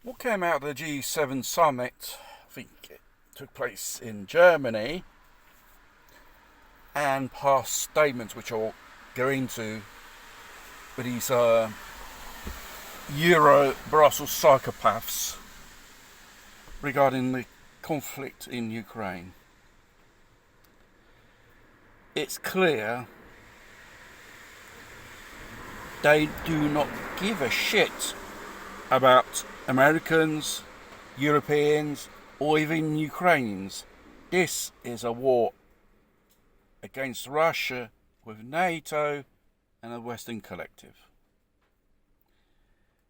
What came out of the G7 summit, I think it took place in Germany, and past statements which I'll go into with these Euro Brussels psychopaths regarding the conflict in Ukraine. It's clear they do not give a shit about Americans, Europeans, or even Ukrainians. This is a war against Russia with NATO and a Western collective.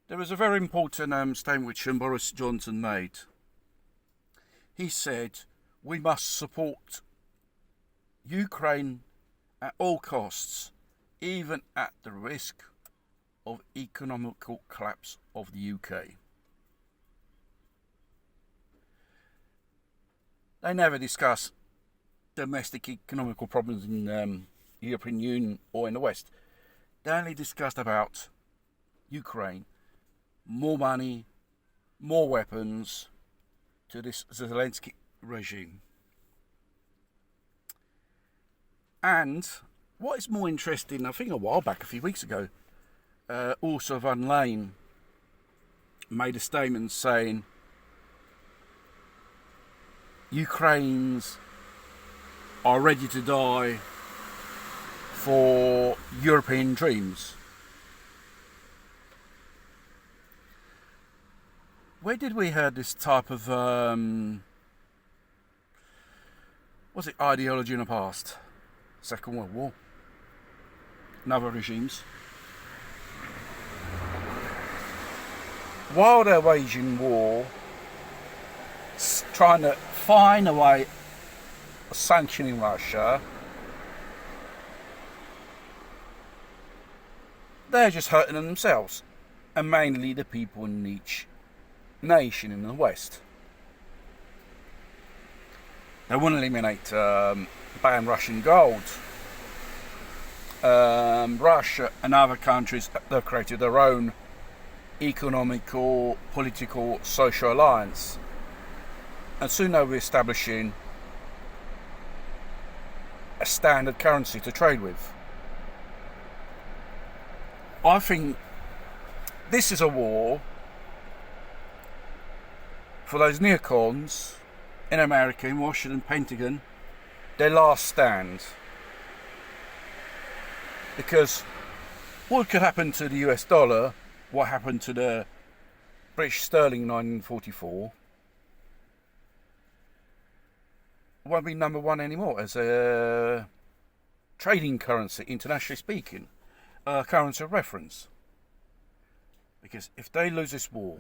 There was a very important statement which Boris Johnson made. He said, we must support Ukraine at all costs, even at the risk of economical collapse of the UK. They never discuss domestic economical problems in the European Union or in the West. They only discussed about Ukraine, more money, more weapons to this Zelensky regime. And what is more interesting, I think a while back, a few weeks ago, Ursula von der Leyen made a statement saying Ukrainians are ready to die for European dreams. Where did we hear this type of ideology in the past? Second World War, and other regimes. While they're waging war, trying to find a way of sanctioning Russia, they're just hurting themselves, and mainly the people in each nation in the West. They want to eliminate, ban Russian gold. Russia and other countries, they've created their own economical, political, social alliance. And soon they'll be establishing a standard currency to trade with. I think this is a war for those neocons in America, in Washington, Pentagon, their last stand. Because what could happen to the US dollar, what happened to the British sterling in 1944, won't be number one anymore as a trading currency, internationally speaking, a currency of reference. Because if they lose this war,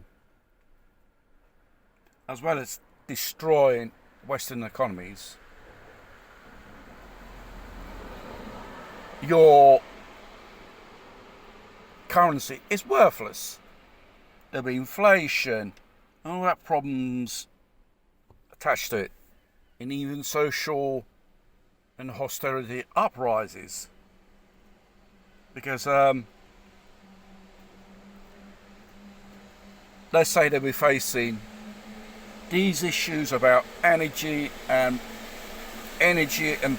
as well as destroying Western economies, your currency is worthless. There'll be inflation, and all that problems attached to it, and even social and austerity uprises. Because they say they'll be facing these issues about energy and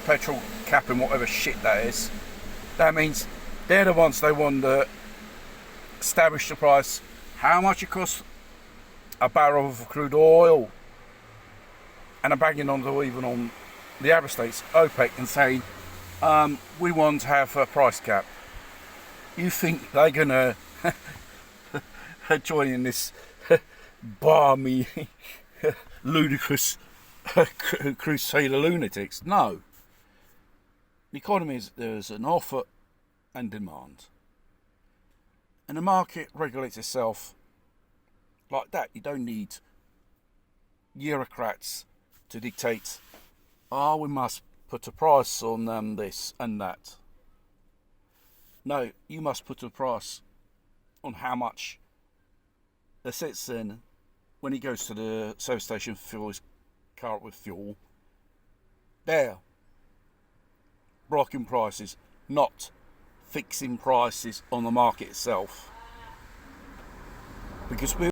petrol capping, whatever shit that is. That means they're the ones they want to establish the price, how much it costs a barrel of crude oil, and are banging on even on the Arab states, OPEC, and saying we want to have a price cap. You think they're gonna join in this balmy, ludicrous crusade of lunatics? No. The economy is, there's an offer and demand, and the market regulates itself like that. You don't need bureaucrats to dictate, we must put a price on this and that. No, you must put a price on how much the citizen, when he goes to the service station, fill his car up with fuel, they're blocking prices, not fixing prices on the market itself. Because we